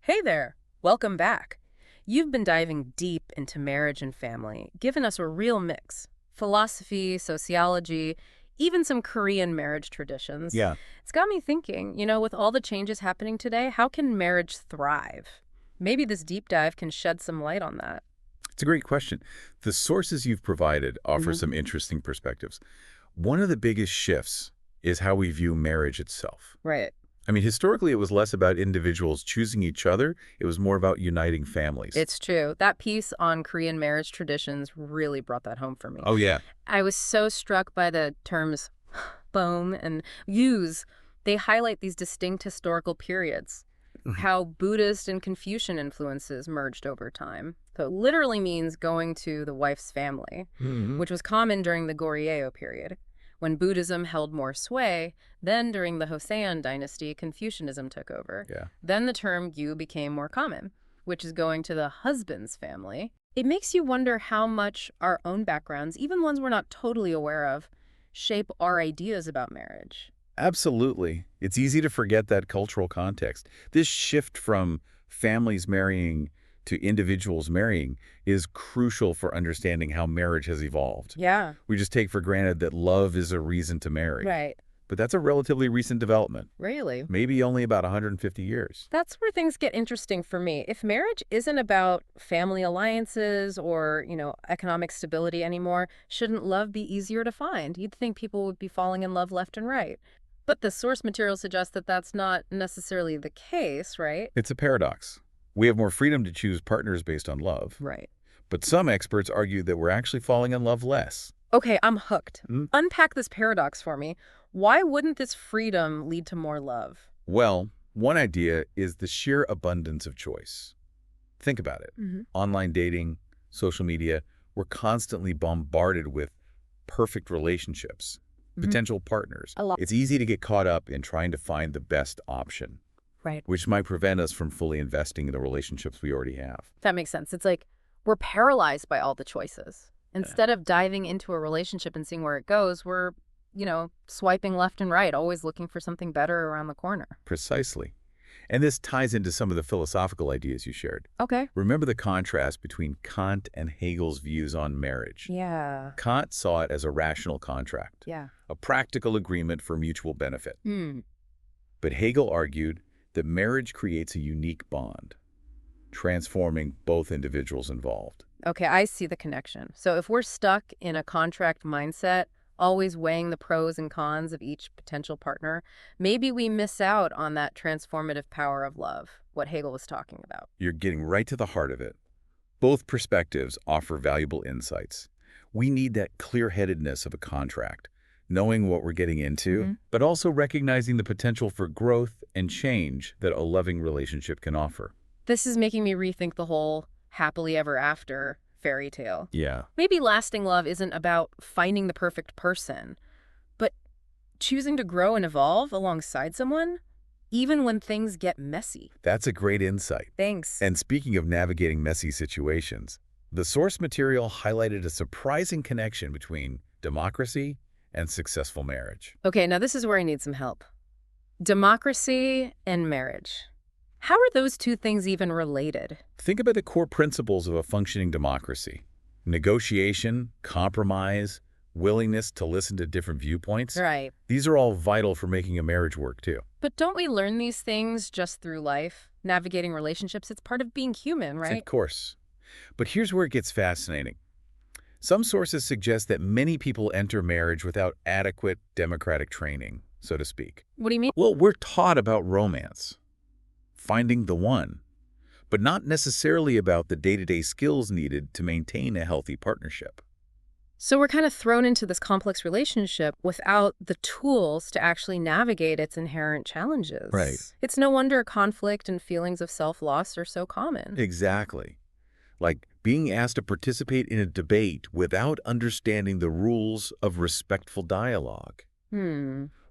Hey there! Welcome back. You've been diving deep into marriage and family, giving us a real mix. Philosophy, sociology, even some Korean marriage traditions. Yeah, It's got me thinking, with all the changes happening today, how can marriage thrive? Maybe this deep dive can shed some light on that. it's a great question. The sources you've provided offer some interesting perspectives. One of the biggest shifts is how we view marriage itself. Right. I mean, historically, it was less about individuals choosing each other. It was more about uniting families. It's true. That piece on Korean marriage traditions really brought that home for me. Oh, yeah. I was so struck by the terms "bom" and "use." They highlight these distinct historical periods, how Buddhist and Confucian influences merged over time. So it literally means going to the wife's family, which was common during the Goryeo period, when Buddhism held more sway. Then during the Joseon dynasty, Confucianism took over. Yeah. Then the term "yu" became more common, which is going to the husband's family. It makes you wonder how much our own backgrounds, even ones we're not totally aware of, shape our ideas about marriage. Absolutely. It's easy to forget that cultural context. This shift from families marrying to individuals marrying is crucial for understanding how marriage has evolved. Yeah. We just take for granted that love is a reason to marry. Right. But that's a relatively recent development, Really? maybe only about 150 years. That's where things get interesting for me. If marriage isn't about family alliances or, economic stability anymore, shouldn't love be easier to find? You'd think people would be falling in love left and right. But the source material suggests that that's not necessarily the case, right? It's a paradox. We have more freedom to choose partners based on love. Right. But some experts argue that we're actually falling in love less. Okay, I'm hooked. Hmm? Unpack this paradox for me. Why wouldn't this freedom lead to more love? Well, one idea is the sheer abundance of choice. Think about it. Online dating, social media, we're constantly bombarded with perfect relationships, potential partners. A lot. It's easy to get caught up in trying to find the best option, Right. which might prevent us from fully investing in the relationships we already have. That makes sense. It's like we're paralyzed by all the choices. Instead of diving into a relationship and seeing where it goes, we're, swiping left and right, always looking for something better around the corner. Precisely. And this ties into some of the philosophical ideas you shared. Okay. Remember the contrast between Kant and Hegel's views on marriage. Yeah. Kant saw it as a rational contract, Yeah. a practical agreement for mutual benefit. Hmm. But Hegel argued that marriage creates a unique bond, transforming both individuals involved. Okay, I see the connection. So if we're stuck in a contract mindset, always weighing the pros and cons of each potential partner, maybe we miss out on that transformative power of love, what Hegel was talking about. You're getting right to the heart of it. Both perspectives offer valuable insights. We need that clear-headedness of a contract, knowing what we're getting into, but also recognizing the potential for growth and change that a loving relationship can offer. This is making me rethink the whole happily ever after fairy tale. Yeah. Maybe lasting love isn't about finding the perfect person, but choosing to grow and evolve alongside someone, even when things get messy. That's a great insight. Thanks. And speaking of navigating messy situations, the source material highlighted a surprising connection between democracy and successful marriage. Okay, now this is where I need some help. Democracy and marriage. How are those two things even related? Think about the core principles of a functioning democracy. Negotiation, compromise, willingness to listen to different viewpoints. Right. These are all vital for making a marriage work, too. But don't we learn these things just through life? Navigating relationships, it's part of being human, right? Of course. But here's where it gets fascinating. Some sources suggest that many people enter marriage without adequate democratic training, so to speak. What do you mean? Well, we're taught about romance, finding the one, but not necessarily about the day-to-day skills needed to maintain a healthy partnership. So we're kind of thrown into this complex relationship without the tools to actually navigate its inherent challenges. Right. It's no wonder conflict and feelings of self-loss are so common. Exactly. Like being asked to participate in a debate without understanding the rules of respectful dialogue.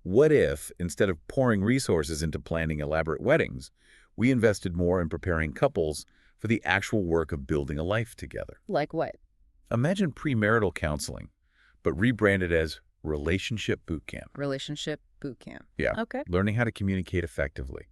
What if, instead of pouring resources into planning elaborate weddings, we invested more in preparing couples for the actual work of building a life together? Like what? Imagine premarital counseling, but rebranded as relationship boot camp. Relationship boot camp. Yeah. Okay. Learning how to communicate effectively,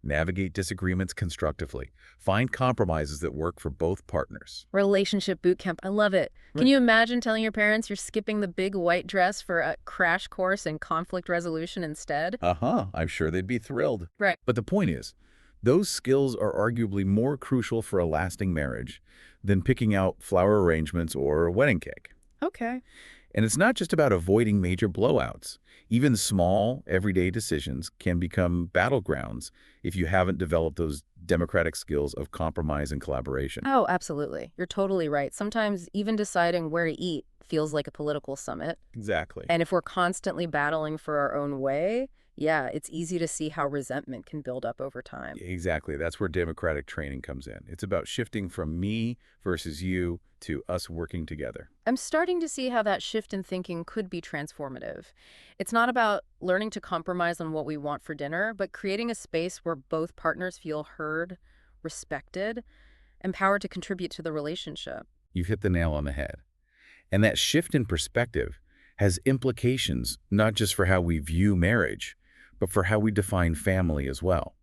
Navigate disagreements constructively. Find compromises that work for both partners. Relationship boot camp. I love it. Can Right. you imagine telling your parents you're skipping the big white dress for a crash course in conflict resolution instead? I'm sure they'd be thrilled. Right. But the point is, those skills are arguably more crucial for a lasting marriage than picking out flower arrangements or a wedding cake. Okay. And it's not just about avoiding major blowouts. Even small, everyday decisions can become battlegrounds if you haven't developed those democratic skills of compromise and collaboration. Oh, absolutely. You're totally right. Sometimes even deciding where to eat feels like a political summit. Exactly. And if we're constantly battling for our own way, yeah, it's easy to see how resentment can build up over time. Exactly. That's where democratic training comes in. It's about shifting from me versus you to us working together. I'm starting to see how that shift in thinking could be transformative. It's not about learning to compromise on what we want for dinner, but creating a space where both partners feel heard, respected, empowered to contribute to the relationship. You've hit the nail on the head. And that shift in perspective has implications not just for how we view marriage, but for how we define family as well.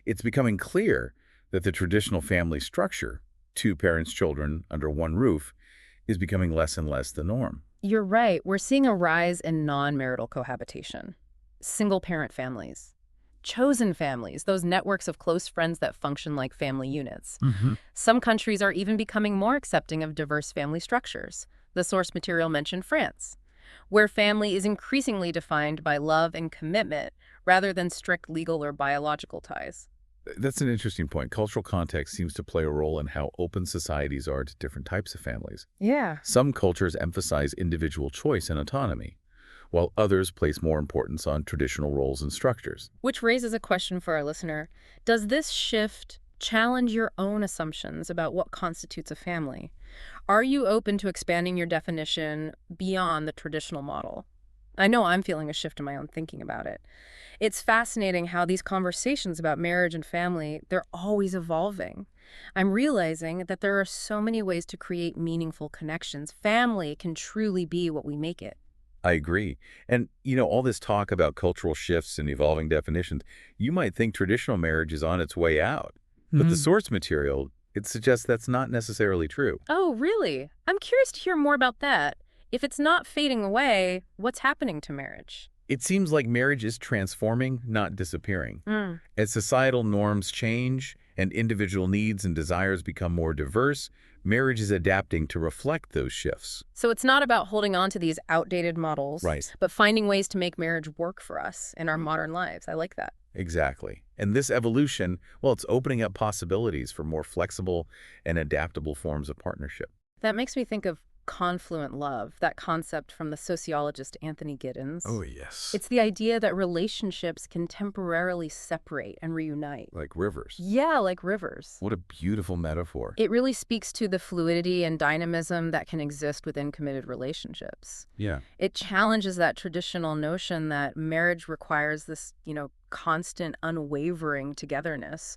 It's becoming clear that the traditional family structure, two parents, children under one roof, is becoming less and less the norm. You're right. We're seeing a rise in non-marital cohabitation, single-parent families, chosen families, those networks of close friends that function like family units. Some countries are even becoming more accepting of diverse family structures. The source material mentioned France, where family is increasingly defined by love and commitment rather than strict legal or biological ties. That's an interesting point. Cultural context seems to play a role in how open societies are to different types of families. Yeah. Some cultures emphasize individual choice and autonomy, while others place more importance on traditional roles and structures. Which raises a question for our listener. Does this shift challenge your own assumptions about what constitutes a family? Are you open to expanding your definition beyond the traditional model? I know I'm feeling a shift in my own thinking about it. It's fascinating how these conversations about marriage and family, they're always evolving. I'm realizing that there are so many ways to create meaningful connections. Family can truly be what we make it. I agree. And, all this talk about cultural shifts and evolving definitions, you might think traditional marriage is on its way out. But the source material, it suggests that's not necessarily true. Oh, really? I'm curious to hear more about that. If it's not fading away, what's happening to marriage? It seems like marriage is transforming, not disappearing. As societal norms change and individual needs and desires become more diverse, marriage is adapting to reflect those shifts. So it's not about holding on to these outdated models, Right. but finding ways to make marriage work for us in our modern lives. I like that. Exactly. And this evolution, well, it's opening up possibilities for more flexible and adaptable forms of partnership. That makes me think of confluent love, that concept from the sociologist Anthony Giddens. Oh, yes. It's the idea that relationships can temporarily separate and reunite. Like rivers. Yeah, like rivers. What a beautiful metaphor. It really speaks to the fluidity and dynamism that can exist within committed relationships. Yeah. It challenges that traditional notion that marriage requires this, constant, unwavering togetherness.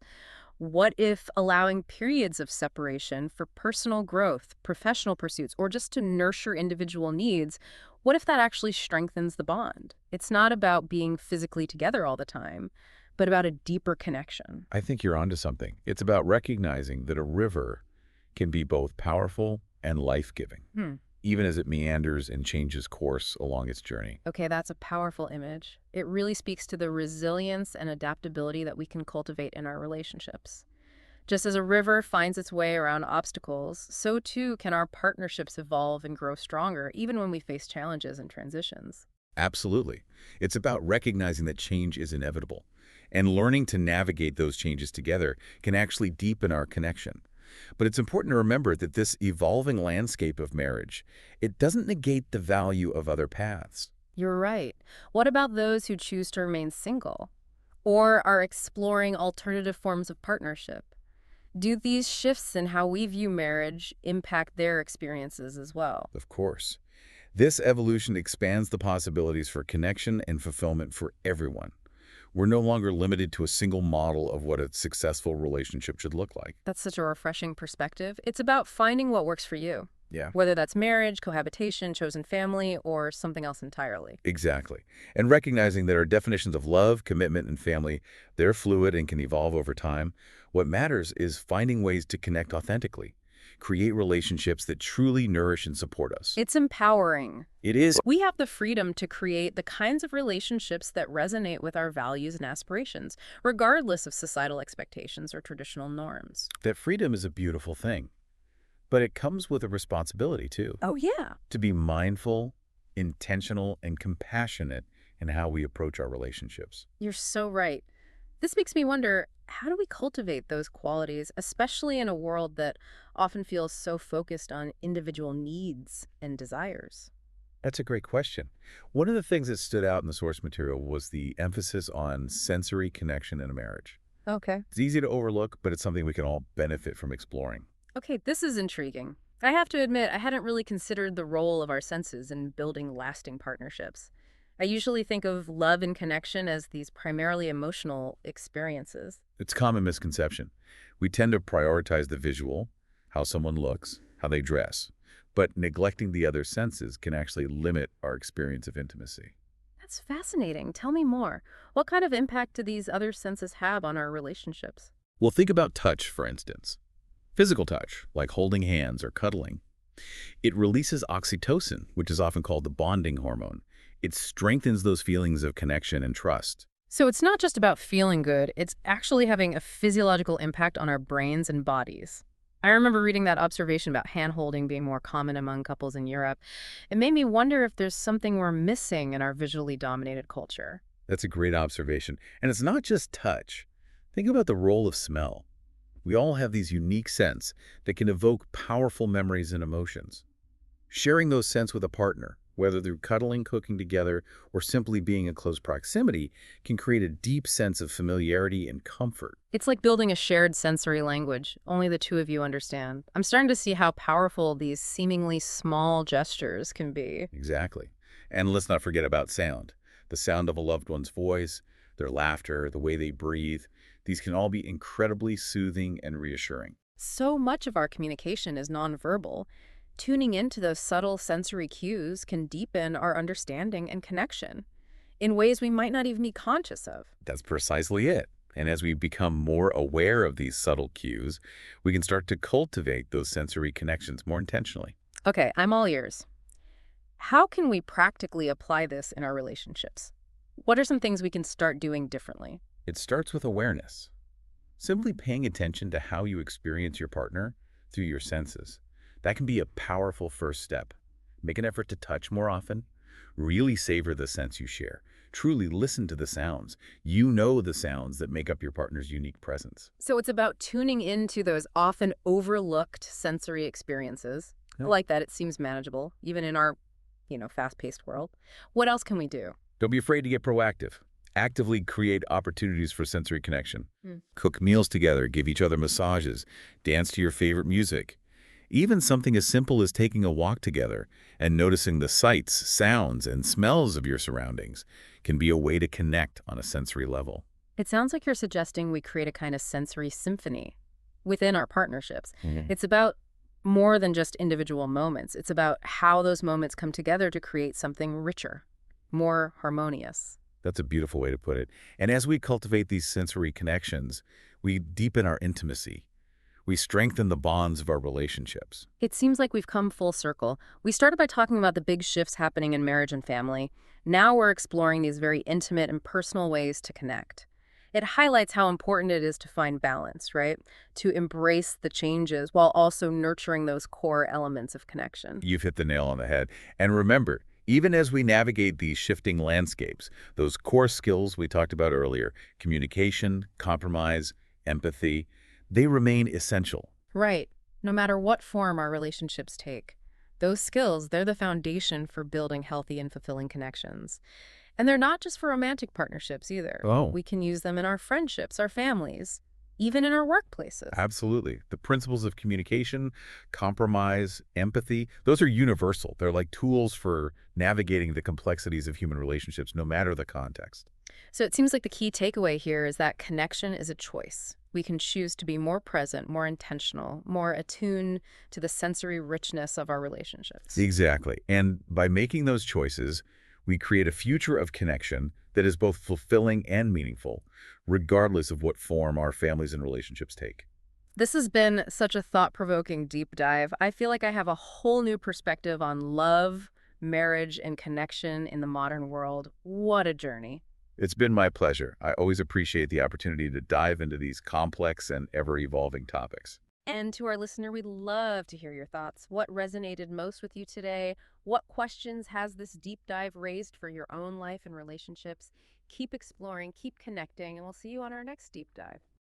What if allowing periods of separation for personal growth, professional pursuits, or just to nurture individual needs, what if that actually strengthens the bond? It's not about being physically together all the time, but about a deeper connection. I think you're onto something. It's about recognizing that a river can be both powerful and life-giving, even as it meanders and changes course along its journey. Okay, that's a powerful image. It really speaks to the resilience and adaptability that we can cultivate in our relationships. Just as a river finds its way around obstacles, so too can our partnerships evolve and grow stronger, even when we face challenges and transitions. Absolutely. It's about recognizing that change is inevitable, and learning to navigate those changes together can actually deepen our connection. But it's important to remember that this evolving landscape of marriage, it doesn't negate the value of other paths. You're right. What about those who choose to remain single or are exploring alternative forms of partnership? Do these shifts in how we view marriage impact their experiences as well? Of course. This evolution expands the possibilities for connection and fulfillment for everyone. We're no longer limited to a single model of what a successful relationship should look like. That's such a refreshing perspective. It's about finding what works for you. Yeah. Whether that's marriage, cohabitation, chosen family, or something else entirely. Exactly. And recognizing that our definitions of love, commitment, and family, they're fluid and can evolve over time. What matters is finding ways to connect authentically, create relationships that truly nourish and support us. It's empowering. It is. We have the freedom to create the kinds of relationships that resonate with our values and aspirations, regardless of societal expectations or traditional norms. That freedom is a beautiful thing. But it comes with a responsibility, too. Oh, yeah. To be mindful, intentional, and compassionate in how we approach our relationships. You're so right. This makes me wonder, how do we cultivate those qualities, especially in a world that often feels so focused on individual needs and desires? That's a great question. One of the things that stood out in the source material was the emphasis on sensory connection in a marriage. Okay. It's easy to overlook, but it's something we can all benefit from exploring. Okay, this is intriguing. I have to admit, I hadn't really considered the role of our senses in building lasting partnerships. I usually think of love and connection as these primarily emotional experiences. It's a common misconception. We tend to prioritize the visual, how someone looks, how they dress, but neglecting the other senses can actually limit our experience of intimacy. That's fascinating. Tell me more. What kind of impact do these other senses have on our relationships? Well, think about touch, for instance. Physical touch, like holding hands or cuddling. It releases oxytocin, which is often called the bonding hormone. It strengthens those feelings of connection and trust. So it's not just about feeling good, it's actually having a physiological impact on our brains and bodies. I remember reading that observation about hand-holding being more common among couples in Europe. It made me wonder if there's something we're missing in our visually dominated culture. That's a great observation. And it's not just touch. Think about the role of smell. We all have these unique scents that can evoke powerful memories and emotions. Sharing those scents with a partner, whether through cuddling, cooking together, or simply being in close proximity, can create a deep sense of familiarity and comfort. It's like building a shared sensory language, only the two of you understand. I'm starting to see how powerful these seemingly small gestures can be. Exactly. And let's not forget about sound. The sound of a loved one's voice, their laughter, the way they breathe. These can all be incredibly soothing and reassuring. So much of our communication is nonverbal. Tuning into those subtle sensory cues can deepen our understanding and connection in ways we might not even be conscious of. That's precisely it. And as we become more aware of these subtle cues, we can start to cultivate those sensory connections more intentionally. Okay, I'm all ears. How can we practically apply this in our relationships? What are some things we can start doing differently? It starts with awareness. Simply paying attention to how you experience your partner through your senses. That can be a powerful first step. Make an effort to touch more often. Really savor the scents you share. Truly listen to the sounds. You know the sounds that make up your partner's unique presence. So it's about tuning into those often overlooked sensory experiences. Yep. I like that. It seems manageable, even in our, fast-paced world. What else can we do? Don't be afraid to get proactive. Actively create opportunities for sensory connection. Cook meals together, give each other massages, dance to your favorite music. Even something as simple as taking a walk together and noticing the sights, sounds, and smells of your surroundings can be a way to connect on a sensory level. It sounds like you're suggesting we create a kind of sensory symphony within our partnerships. It's about more than just individual moments. It's about how those moments come together to create something richer, more harmonious. That's a beautiful way to put it. And as we cultivate these sensory connections, we deepen our intimacy. We strengthen the bonds of our relationships. It seems like we've come full circle. We started by talking about the big shifts happening in marriage and family. Now we're exploring these very intimate and personal ways to connect. It highlights how important it is to find balance, right? To embrace the changes while also nurturing those core elements of connection. You've hit the nail on the head. And remember, even as we navigate these shifting landscapes, those core skills we talked about earlier, communication, compromise, empathy, they remain essential. Right. No matter what form our relationships take, those skills, they're the foundation for building healthy and fulfilling connections. And they're not just for romantic partnerships either. Oh. We can use them in our friendships, our families, even in our workplaces. Absolutely. The principles of communication, compromise, empathy, those are universal. They're like tools for navigating the complexities of human relationships, no matter the context. So it seems like the key takeaway here is that connection is a choice. we can choose to be more present, more intentional, more attuned to the sensory richness of our relationships. Exactly. And by making those choices, we create a future of connection that is both fulfilling and meaningful, regardless of what form our families and relationships take. This has been such a thought-provoking deep dive. I feel like I have a whole new perspective on love, marriage, and connection in the modern world. What a journey. It's been my pleasure. I always appreciate the opportunity to dive into these complex and ever-evolving topics. And to our listener, we'd love to hear your thoughts. What resonated most with you today? What questions has this deep dive raised for your own life and relationships? Keep exploring, keep connecting, and we'll see you on our next deep dive.